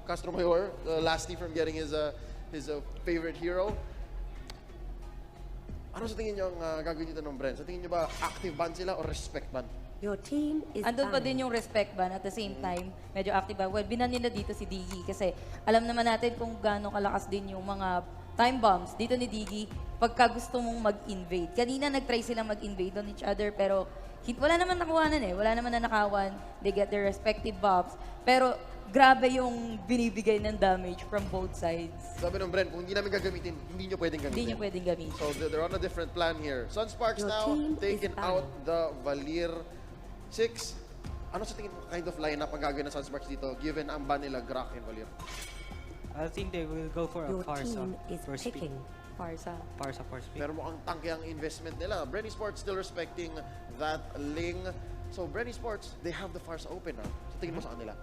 Castro Mayor, Lasty from getting his favorite hero. Ano sa tingin nyo ang gagawin dito ng Bren? Sa tingin nyo ba active ban sila o respect ban? Your team is Andun pa din yung respect ban at the same time, medyo active ban. Well, binan nila dito si Diggy kasi alam naman natin kung gaano kalakas din yung mga time bombs dito ni Diggy pagka gusto mong mag-invade. Kanina nag-try silang mag-invade on each other pero wala naman nakuhanan eh. Wala naman nanakawan. They get their respective buffs. Pero grabe yung binibigay ng damage from both sides. Sabi ng Bren, kung hindi namin gagamitin, hindi nyo pwedeng gamitin. Hindi nyo pwedeng gamitin. So they're on a different plan here. SUNSPARKS Your now team taking is out the Valir 6. Ano sa tingin mo kind of lineup ang gagawin ng SUNSPARKS dito given ang ban nila Grak and Valir? I think they will go for a Your Farsa team is first pick. picking. Farsa. Farsa first pick. Pero mukhang tangke ang investment nila. BREN eSports still respecting that Ling. So BREN eSports, they have the Farsa open now. So tingin mo sa kanila?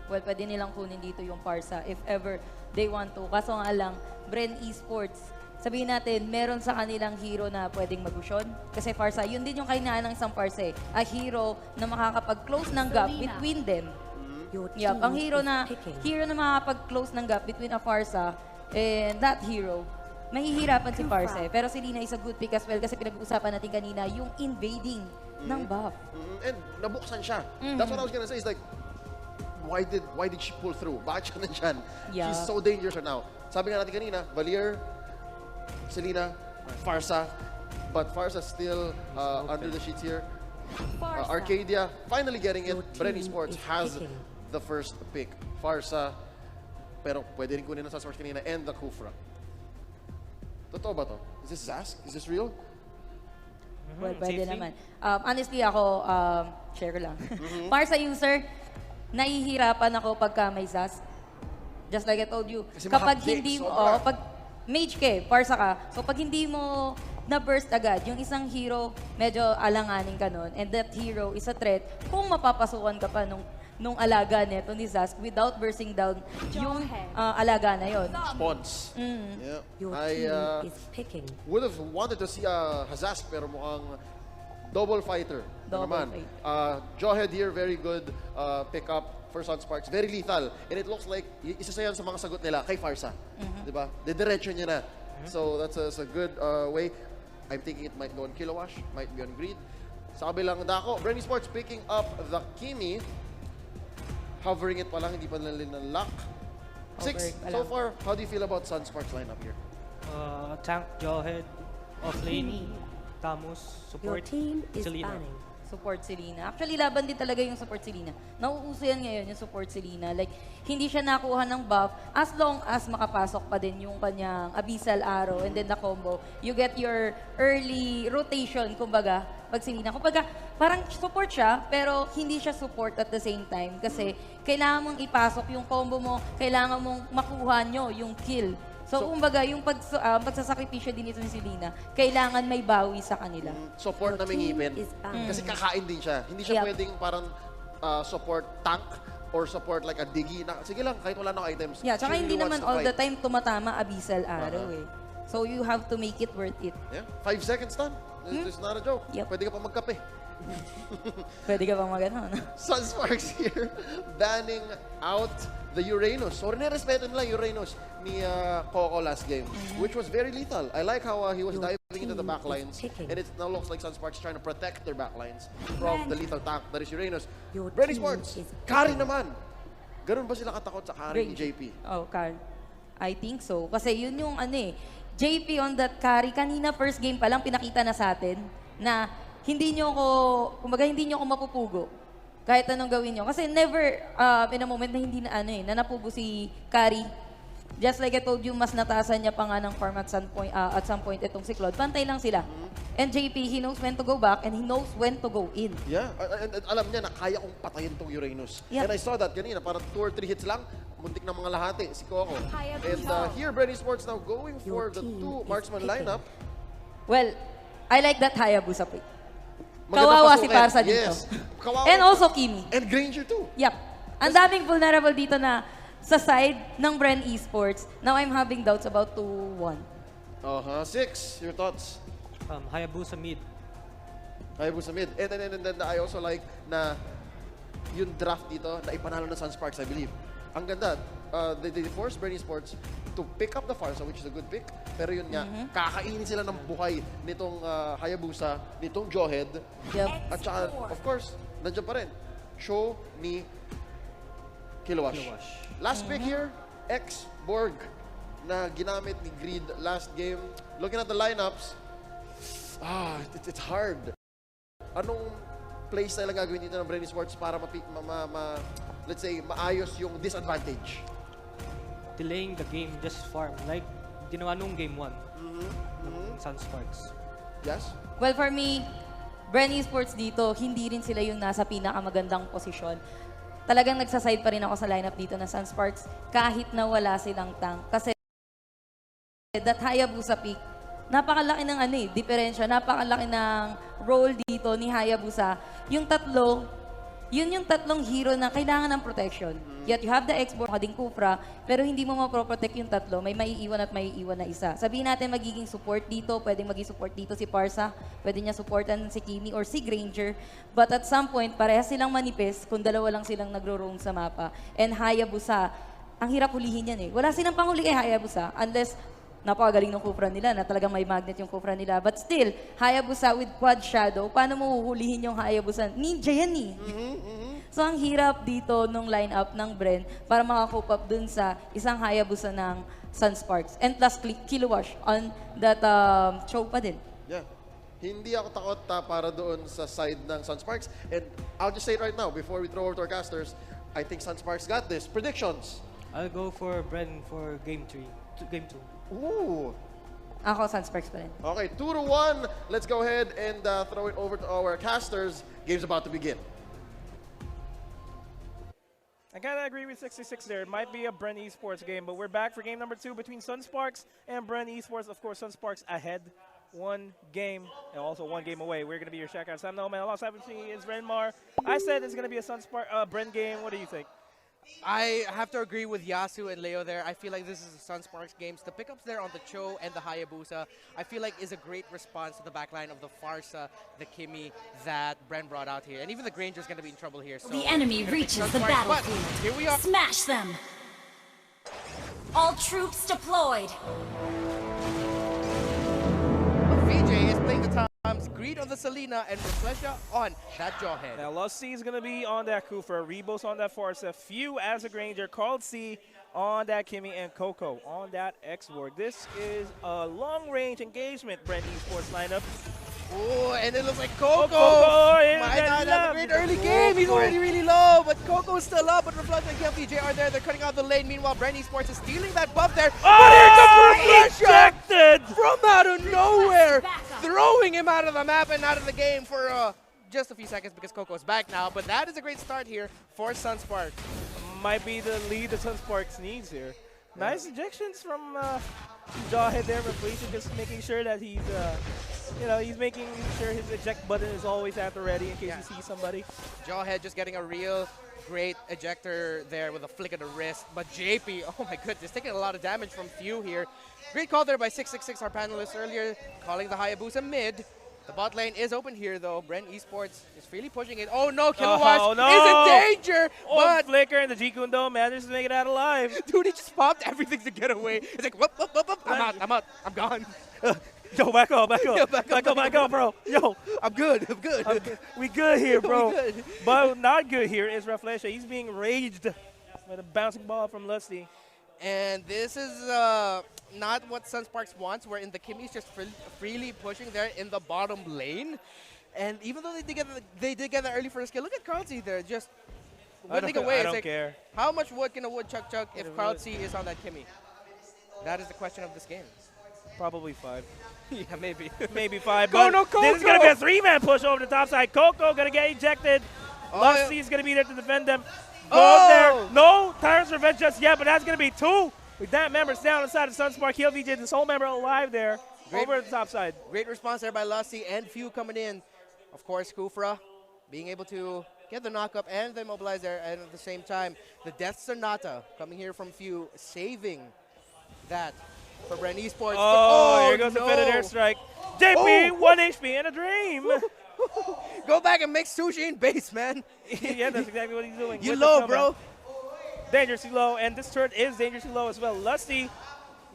Well, pwede nilang kunin dito yung Farsa if ever they want to. Kaso nga lang, BREN eSports, sabihin natin, meron sa kanilang hero na pwedeng magusyon. Kasi Farsa, yun din yung kainaan ng isang Farsa eh. A hero na makakapag-close ng gap between them. Your Yep, ang team hero is na picking. makakapag-close ng gap between a Farsa and that hero, mahihirapan si Farsa eh. Pero si Lina is a good pick as well kasi pinag-uusapan natin kanina yung invading ng buff. And nabuksan siya. That's what I was gonna say. Is like, why did she pull through? Bakit siya nandyan? Yeah. She's so dangerous now. Sabi nga natin kanina, Valir, Selena, Farsa, but Farsa still under the sheets here. Arcadia finally getting it. Your BREN team eSports is has picking. the first pick. Farsa, pero pwede rin kunin ng SUNSPARKS kanina and the Kufra. Totoo ba to? Is this Zask? Is this real? Well, pwede safely. naman. Honestly ako, share ko lang. Farsa user, nahihirapan ako pagka may SAS. Just like I told you, Kasi kapag mahapdi, hindi mo, sobra. pag mage ka eh, Farsa ka, so pag hindi mo na-burst agad, yung isang hero, medyo alanganin ka nun, and that hero is a threat, kung mapapasukan ka pa nung alaga neto ni Zask without bursting down yung alaga na yon. Spawns. Yeah. Your I team is picking. would have wanted to see Hazask pero mukhang double fighter. Double naman. fight. Jawhead here, very good pickup for SUNSPARKS. Very lethal. And it looks like isa sa yan sa mga sagot nila kay Farsa. Diba? Didiretso niya na. So that's a good way. I'm thinking it might go on Kilowash, might be on Greed. Sa kabilang dako, BREN eSports picking up the Kimi. Hovering it pa lang, hindi pa nila lock. 6 Hovering pa so lang. far. How do you feel about SUNSPARKS lineup here? Tank, Jawhead, offlane, Camus, Your support, team is Selena. banning. Support si Lina. Actually, laban din talaga yung support si Lina. Nauuso yan ngayon, yung support si Lina. Like, hindi siya nakuha ng buff as long as makapasok pa din yung kanyang Abyssal Arrow and then the combo. You get your early rotation, kumbaga, pag si Lina. Kumbaga, parang support siya, pero hindi siya support at the same time. Kasi, kailangan mong ipasok yung combo mo, kailangan mong makuha nyo yung kill. So, kumbaga, yung pagsasakripisyo din ito ni Selena, kailangan may bawi sa kanila. Support na may ngipin. Is banning. Kasi kakain din siya. Hindi siya Yep. pwedeng parang support tank or support like a Diggy. Na, sige lang, kahit wala nang items. Yeah, tsaka she hindi really naman wants to all the fight. time tumatama Abyssal Arrow eh. So, you have to make it worth it. Yeah, 5 seconds done. It's not a joke. Yep. Pwede ka pa magkape. Pwede ka bang magano? SUNSPARKS here, banning out the Uranus. So, nirespeto nila Uranus ni Coco last game, which was very lethal. I like how he was Your diving into the team backlines, is picking. and it now looks like SUNSPARKS trying to protect their backlines from the lethal tank that is Uranus. Your BREN team eSports, is Kari picking. naman. Ganun ba sila katakot sa Kari ni JP? Oh, Carl. I think so. Kasi yun yung ano eh. JP on that carry, kanina first game pa lang pinakita na sa atin na hindi nyo ko, kumbaga hindi nyo ko mapupugo. Kahit anong gawin nyo. Kasi never, in a moment na hindi na ano eh, na napugo si Kari. Just like I told you, mas natasan niya pa nga ng farm at some point itong si Claude. Pantay lang sila. And JP, he knows when to go back and he knows when to go in. Yeah, and alam niya na kaya kong patayin tong Uranus. Yep. And I saw that kanina, parang 2 or 3 hits lang, muntik na mga lahati, si Coco. And here, BREN eSports now going for Your the team 2 is marksman picking. lineup. Well, I like that Hayabusa pick. Maganda Kawawa si pasukin. Parsa dito. Yes. Kawawa. And also Kimi. And Granger too. Yep. Ang daming vulnerable dito na sa side ng BREN eSports. Now I'm having doubts about 2-1. 6, your thoughts? Hayabusa mid. Hayabusa mid. And then I also like na yung draft dito na ipanalo ng SUNSPARKS, I believe. Ang ganda. They forced BREN ESPORTS to pick up the Farsa, which is a good pick. Pero yun nga, kakainin sila ng buhay nitong Hayabusa, nitong Jawhead. Yep. At saka, of course, nandiyan pa rin. Show ni Kilowash. Last pick here, X-Borg na ginamit ni Greed last game. Looking at the lineups, it's hard. Anong playstyle ang gagawin dito ng BREN ESPORTS para let's say, maayos yung disadvantage? Delaying the game, just farm. Like, ginawa nung game 1 ng SUNSPARKS. Yes? Well, for me, BREN ESPORTS dito, hindi rin sila yung nasa pinakamagandang posisyon. Talagang nagsaside pa rin ako sa lineup dito na SUNSPARKS kahit na wala silang tank. Kasi that Hayabusa pick, napakalaki ng diferensya, napakalaki ng role dito ni Hayabusa. Yung tatlo, yun yung tatlong hero na kailangan ng protection. Yet you have the X-Borg, kading Kufra, pero hindi mo maproprotect yung tatlo. May maiiwan at maiiwan na isa. Sabihin natin magiging support dito, pwedeng maging support dito si Parsa, pwede niya supportan si Kimi or si Granger. But at some point, parehas silang manipis kung dalawa lang silang nagro-roam sa mapa. And Hayabusa, ang hirap hulihin yan eh. Wala silang panghuli kay Hayabusa unless napakagaling ng Kufra nila na talagang may magnet yung Kufra nila. But still, Hayabusa with quad shadow, paano mo huhulihin yung Hayabusa? Ninja yan eh. So ang hirap dito nung lineup ng BREN para makakope up dun sa isang Hayabusa ng SUNSPARKS. And plus Kilowash on that show pa din. Yeah. Hindi ako takot para doon sa side ng SUNSPARKS. And I'll just say it right now, before we throw over to our casters, I think SUNSPARKS got this. Predictions? I'll go for BREN for game 2. Ooh. Ako, SUNSPARKS pa rin. Okay, 2-1. Let's go ahead and throw it over to our casters. Game's about to begin. I kind of agree with 66 there. It might be a BREN Esports game, but we're back for game number 2 between SUNSPARKS and BREN Esports. Of course, SUNSPARKS ahead, 1 game, and also 1 game away. We're going to be your Shaq Sam No Man. Alongside with me is Renmar. I said it's going to be a BREN game. What do you think? I have to agree with Yasu and Leo there. I feel like this is a SUNSPARKS games. The pickups there on the Cho and the Hayabusa, I feel like is a great response to the backline of the Farsa, the Kimi that BREN brought out here. And even the Granger's going to be in trouble here. So The enemy reaches the SUNSPARKS, but battlefield. here we are. Smash them! All troops deployed! VJ is playing the times. Greed on the Selena and Reflesha on that Jawhead. Now, Lusty is going to be on that Kufra, Rebos on that Farsa, Few as a Granger, Carl C on that Kimi, and Coco on that X-Borg. This is a long-range engagement, BREN Esports lineup. Oh, and it looks like Coco Coco might not have a great early game. He's already really low, but Coco's still up. But Reflect and KLVJ are there. They're cutting out the lane. Meanwhile, BREN Esports is stealing that buff there. But here comes Reflesha Ejected! from out of nowhere, throwing him out of the map and out of the game for just a few seconds because Coco's back now. But that is a great start here for SUNSPARKS. Might be the lead that SUNSPARKS needs here. Nice ejections from Jawhead there, Reflesha just making sure that he's, he's making sure his eject button is always at the ready in case he sees somebody. Jawhead just getting a real great ejector there with a flick of the wrist. But JP, oh my goodness, taking a lot of damage from Few here. Great call there by 666, our panelist earlier, calling the Hayabusa mid. The bot lane is open here though. BREN Esports is really pushing it. Oh no, Kilowash is in danger! But Flicker and the G-Kundo manages to make it out alive. dude, he just popped everything to get away. It's like, whoop, whoop, whoop, whoop. I'm out, I'm gone. Yo, back up. Yo, back up, bro. Yo, I'm good. we good here, bro. We good. But not good here is Reflesha. He's being raged with a bouncing ball from Lusty. And this is not what SUNSPARKS wants, wherein the Kimi's just freely pushing there in the bottom lane. And even though they did get the early first kill, look at Carl C there, just winning away. I It's don't like, care. how much wood can a woodchuck chuck if Carl C is on that Kimi? That is the question of this game. Probably 5. Yeah, maybe. Maybe 5. Go, But no, Coco! this is going to be a 3-man push over the top side. Coco going to get ejected. Oh, Lusty is going to be there to defend them. Go Oh! there. No Tyrant's Revenge just yet, but that's going to be 2. With that members down inside of SUNSPARKS. KLVJ, this whole member alive there. Over the top side. Great response there by Lusty and Few coming in. Of course, Kufra being able to get the knock-up and the immobilizer, and at the same time, the Death Sonata coming here from Few, saving that for BREN Esports. Oh, here goes no. the Fetid Airstrike. JP, Oh. 1 HP and a dream. Go back and make sushi in base, man. Yeah, that's exactly what he's doing. You with the low, snowman. bro. Dangerously low, and this turret is dangerously low as well. Lusty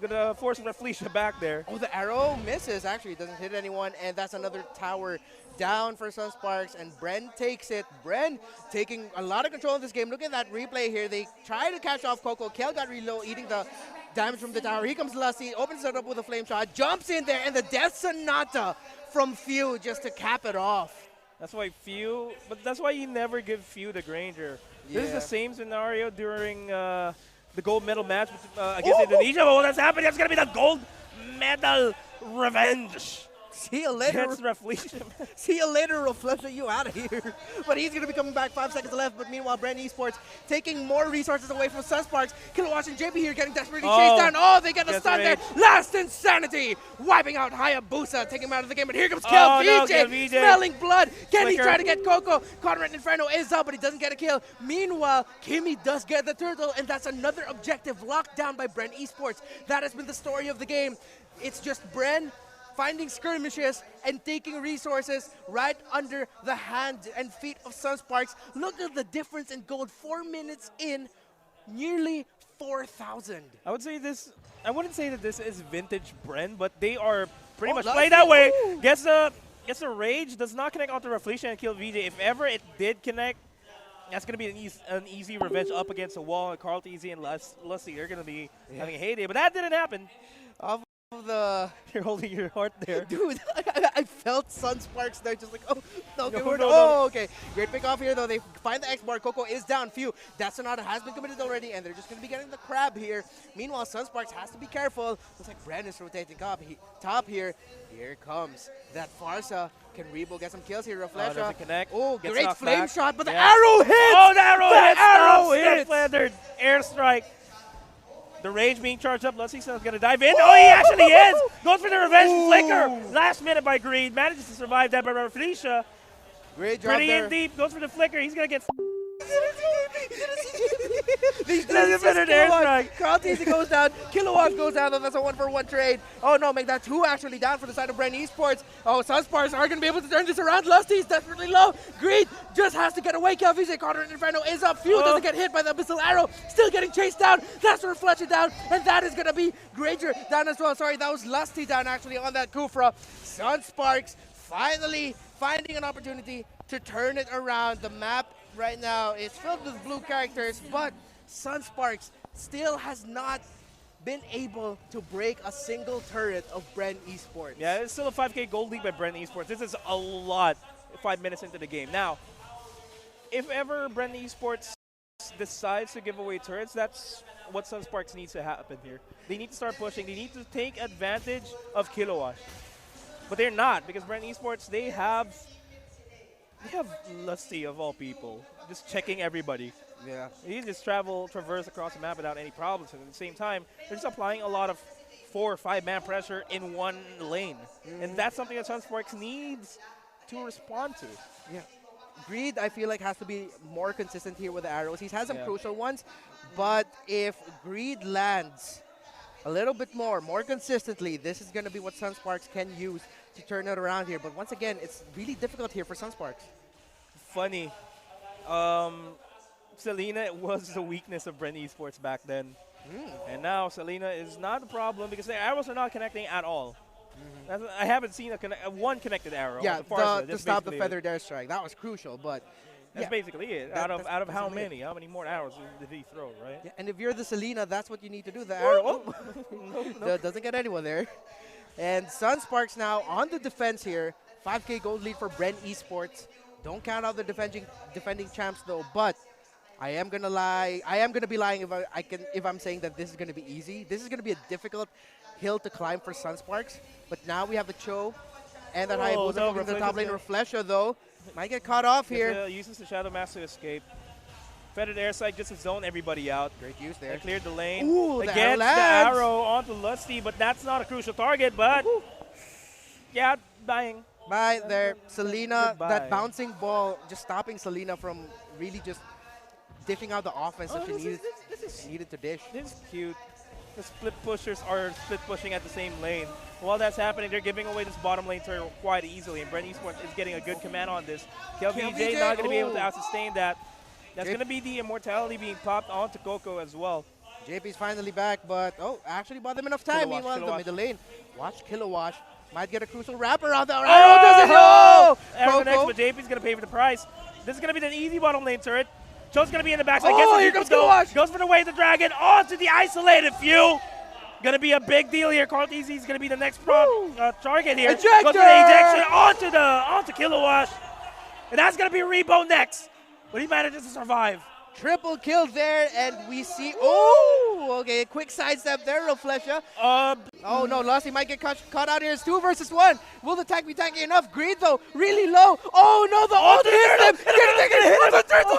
gonna force Felicia back there. Oh, the arrow misses, actually. Doesn't hit anyone, and that's another tower down for SUNSPARKS, and Bren takes it. Bren taking a lot of control in this game. Look at that replay here. They try to catch off Coco. Kel got really low, eating the damage from the tower. Here comes Lusty, opens it up with a flame shot, jumps in there, and the Death Sonata from Few just to cap it off. That's why Few, but that's why you never give Few the Granger. This is Yeah. the same scenario during the gold medal match against Indonesia. Oh, that's happening. That's going to be the gold medal revenge. See you later. Against Reflection. See you later, Reflection. You out of here. But he's going to be coming back. 5 seconds left. But meanwhile, BREN Esports taking more resources away from SUNSPARKS. Kilowatt and JP here getting desperately chased down. Oh, they get a Gets stun there. rage. Last Insanity. Wiping out Hayabusa. Taking him out of the game. But here comes Oh, Kel no, VJ. KelVJ. Smelling blood. Can he Flicker. try to get Coco? Conrad Inferno is up, but he doesn't get a kill. Meanwhile, Kimmy does get the turtle. And that's another objective locked down by BREN Esports. That has been the story of the game. It's just BREN finding skirmishes and taking resources right under the hand and feet of SUNSPARKS. Look at the difference in gold. 4 minutes in, nearly 4,000. I would say this, I wouldn't say that this is vintage Bren, but they are pretty much Lusty. played that way. Ooh. Gets a rage, does not connect onto Reflection and kill VJ. If ever it did connect, that's going to be an easy revenge up against a wall. Carl Teasy and Lusty, they're going to be having a heyday, but that didn't happen. Of the You're holding your heart there. dude, I felt SUNSPARKS there, just like, oh, no, okay, No, no, no. okay. Great pick off here, though. They find the X bar. Coco is down. Few. That Sonata has been committed already, and they're just going to be getting the crab here. Meanwhile, SUNSPARKS has to be careful. Looks like Bren is rotating top here. Here comes that Farsa. Can Rebo get some kills here? Reflection. doesn't connect. Oh, Gets great knocked flame back. shot, but the Yeah. arrow hits! Oh, the arrow The hits! arrow Steph hits! Leonard, airstrike. The rage being charged up. Lusty Son's going to dive in. Oh, he actually is! Goes for the revenge flicker. Last minute by Greed. Manages to survive that by Felicia. Great job Pretty there. in deep. Goes for the flicker. He's going to get These There's a better airstrike. Carl Teasy goes down. Kilowatt goes down. Though that's a 1-for-1 trade. Oh no, make that 2 actually down for the side of BREN Esports. Oh, SUNSPARKS are going to be able to turn this around. Lusty's desperately low. Greed just has to get away. KelVJ, Conrad Inferno is up. Few doesn't get hit by the Abyssal Arrow. Still getting chased down. That's Reflection down. And that is going to be Granger down as well. Sorry, that was Lusty down actually on that Kufra. SUNSPARKS finally finding an opportunity to turn it around. The map right now is filled with blue characters, but SUNSPARKS still has not been able to break a single turret of BREN Esports. Yeah, it's still a 5K gold lead by BREN Esports. This is a lot 5 minutes into the game. Now, if ever BREN Esports decides to give away turrets, that's what SUNSPARKS needs to happen here. They need to start pushing. They need to take advantage of Kilowatt. But they're not, because BREN Esports, they have Lusty of all people, just checking everybody. Yeah. You just traverse across the map without any problems. And at the same time, they're just applying a lot of 4 or 5 man pressure in one lane. And that's something that SUNSPARKS needs to respond to. Yeah. Greed, I feel like, has to be more consistent here with the arrows. He's had some Yeah. crucial ones, but if Greed lands a little bit more consistently, this is going to be what SUNSPARKS can use to turn it around here. But once again, it's really difficult here for SUNSPARKS. Funny. Selena was the weakness of BREN Esports back then. And now Selena is not the problem because the arrows are not connecting at all. I haven't seen one connected arrow. Yeah, on the Farsa. to That's stop the basically feathered airstrike. That was crucial, but That's yeah. basically it. That- Out of that's how basically it. many? How many more arrows did he throw, right? Yeah, and if you're the Selena, that's what you need to do. The arrow doesn't get anyone there. And SUNSPARKS now on the defense here. 5K gold lead for BREN Esports. Don't count out the defending champs though. But I am gonna lie. I am gonna be lying if I'm saying that this is gonna be easy. This is gonna be a difficult hill to climb for SUNSPARKS. But now we have the Cho and that Hayabusa no, from the top lane. Reflection's Reflection though might get caught off here. Uses the Shadow Mask to escape. Feathered airside just to zone everybody out. Great use They there. cleared the lane. Ooh, They the get arrow the lands. arrow onto Lusty, but that's not a crucial target. But yeah, dying. Bye there, Selena. Goodbye. That bouncing ball just stopping Selena from really just dishing out the offense that she needed to dish. This is cute. the split pushers are split pushing at the same lane. While that's happening, they're giving away this bottom lane turret quite easily, and BREN Esports is getting a good command on this. KLVJ not going to be able to out-sustain that. That's going to be the immortality being popped onto Coco as well. JP's finally back, but actually bought them enough time. Kilowatt, Meanwhile, Kilowatt. the middle lane, watch Kilowatt. Might get a crucial wrapper on the arrow. Doesn't know. Arrow next, Coco. but JP's going to pay for the price. This is going to be the easy bottom lane turret. Cho's going to be in the backside. Here comes Kilowatt. Goes for the way of the dragon onto the isolated few. Going to be a big deal here. Carteezy is going to be the next target here. Ejector! Goes for the ejection onto Kilowatt. And that's going to be Rebo next. But he manages to survive. Triple kill there, and we see. Oh, okay. Quick sidestep there, Reflesha. Oh no, Lusty might get caught out here. It's 2 versus 1. Will the tank be tanky enough? Greed though, really low. Oh no, the ult hits him. The turtle.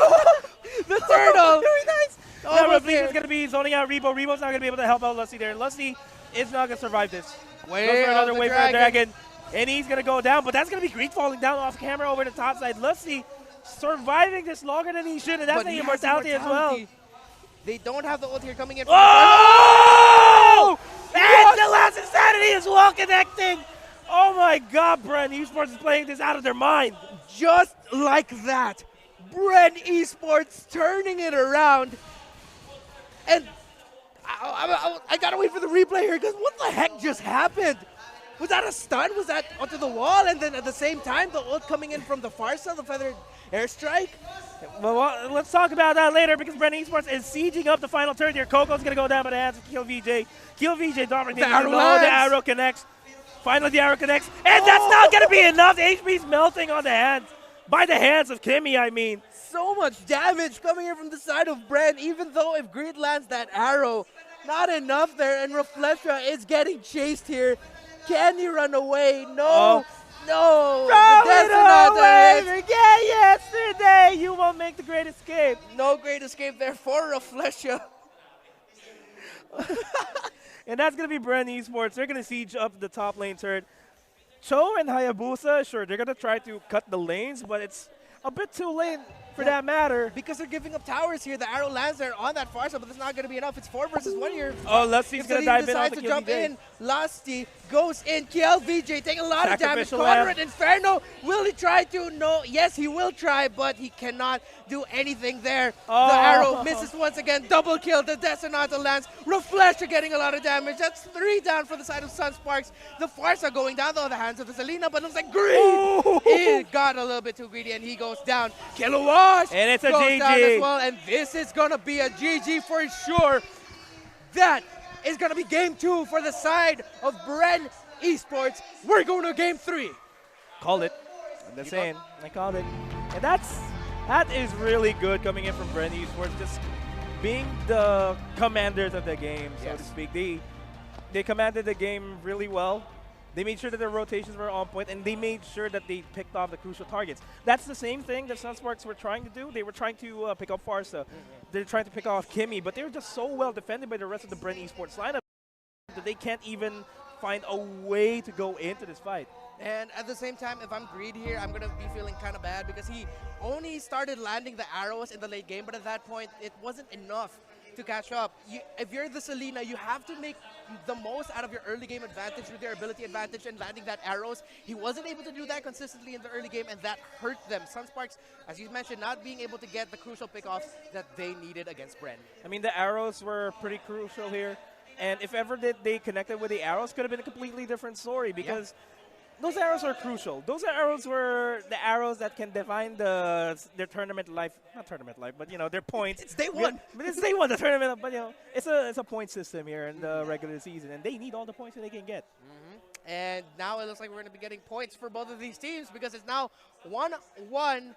The turtle. Very nice. Now Almost Reflex is there. going to be zoning out Rebo. Rebo's not going to be able to help out Lusty there. Lusty is not going to survive this. Way Goes for another of the wave for the dragon. And he's going to go down, but that's going to be Greed falling down off camera over the top side. Lusty surviving this longer than he should, and that's But the he has immortality as well. immortality. They don't have the ult here coming in. Oh! And the last insanity is wall connecting. Oh my God, BREN Esports is playing this out of their mind. Just like that, BREN Esports turning it around. And I gotta wait for the replay here, because what the heck just happened? Was that a stun? Was that onto the wall? And then at the same time, the ult coming in from the far side, the feathered airstrike? Well, let's talk about that later, because BREN Esports is sieging up the final turn here. Coco's going to go down by the hands of KillVJ. KillVJ dominating The arrow low. lands. The arrow connects. Finally, the arrow connects. And that's not going to be enough. The HP's melting on the hands. By the hands of Kimmy, I mean. So much damage coming in from the side of BREN, even though if Greed lands that arrow, not enough there. And Reflesha is getting chased here. Can he run away? No. No. The Death hits. Yesterday, you won't make the great escape. No great escape there for Reflesha. And that's going to be BREN Esports. They're going to siege up the top lane turret. Cho and Hayabusa, sure, they're going to try to cut the lanes, but it's a bit too late for that matter. Because they're giving up towers here. The arrow lands there on that far side, but it's not going to be enough. It's 4 versus 1 here. Oh, Lusty's If going to Salim dive in on decides the to jump KLVJ. in. Lusty goes in. KLVJ taking a lot of damage. Sacrificial Conrad lamb. Inferno. Will he try to? No. Yes, he will try, but he cannot do anything there. Oh. The arrow misses once again. Double kill. The Detonata lands. Reflesha getting a lot of damage. That's 3 down for the side of SUNSPARKS. The Farsa going down though, the hands of the Selena, but it looks like Greed. Oh. He got a little bit too greedy and he goes down. Kilowatt And it's a goes down GG. as well, and this is gonna be a GG for sure. That is gonna be game 2 for the side of BREN Esports. We're going to game 3. Called it. I'm just saying. I called it. And that is really good coming in from BREN Esports, just being the commanders of the game, so to speak. They commanded the game really well. They made sure that their rotations were on point, and they made sure that they picked off the crucial targets. That's the same thing that SUNSPARKS were trying to do. They were trying to pick up Farsa. They're trying to pick off Kimmy, but they were just so well defended by the rest of the BREN Esports lineup that they can't even find a way to go into this fight. And at the same time, if I'm Greed here, I'm going to be feeling kind of bad because he only started landing the arrows in the late game, but at that point, it wasn't enough to catch up. If you're the Selena, you have to make the most out of your early game advantage with your ability advantage and landing that arrows. He wasn't able to do that consistently in the early game, and that hurt them. SUNSPARKS, as you mentioned, not being able to get the crucial pickoffs that they needed against BREN. I mean, the arrows were pretty crucial here. And if ever they connected with the arrows, could have been a completely different story because those arrows are crucial. Those arrows were the arrows that can define their tournament life. Not tournament life, but, you know, their points. It's day 1. But it's day 1, the tournament. But, you know, it's a point system here in the regular season, and they need all the points that they can get. And now it looks like we're going to be getting points for both of these teams because it's now 1-1.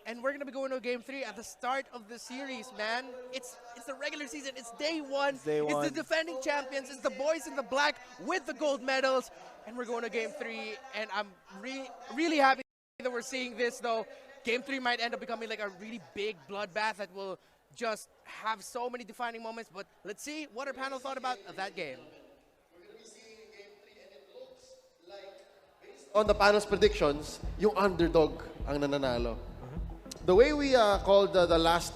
And we're going to be going to game 3 at the start of the series, man. It's the regular season. It's day 1. It's day 1. It's the defending champions. It's the boys in the black with the gold medals. And we're going to game 3. And I'm really happy that we're seeing this, though. Game 3 might end up becoming like a really big bloodbath that will just have so many defining moments. But let's see what our panel thought about that game. On the panel's predictions, yung underdog ang nananalo. The way we called the last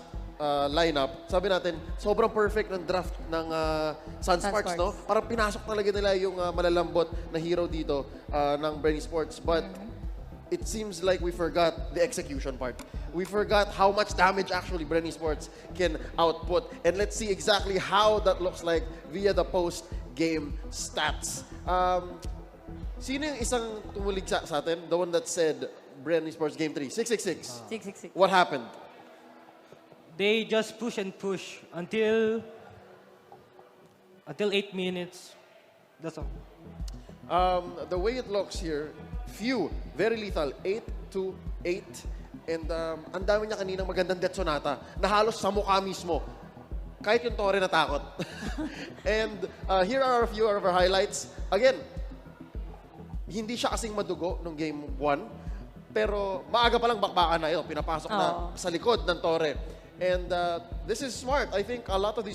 lineup, sabi natin, sobrang perfect ng draft ng SUNSPARKS, no? Parang pinasok talaga nila yung malalambot na hero dito ng BREN ESPORTS. But it seems like we forgot the execution part. We forgot how much damage actually BREN ESPORTS can output. And let's see exactly how that looks like via the post-game stats. Sino yung isang tumulig sa atin? The one that said BREN ESPORTS Game 3? 666. 666. What happened? They just push and push until 8 minutes. That's all. The way it looks here, few, very lethal, 8-8. And ang dami niya kaninang magandang death sonata na halos sa mukha mismo. Kahit yung Torre natakot. And here are a few of our highlights. Again, hindi siya kasing madugo nung game 1. Pero maaga pa lang bakbakan na yun. Pinapasok na sa likod ng Torre. And this is smart. I think a lot of these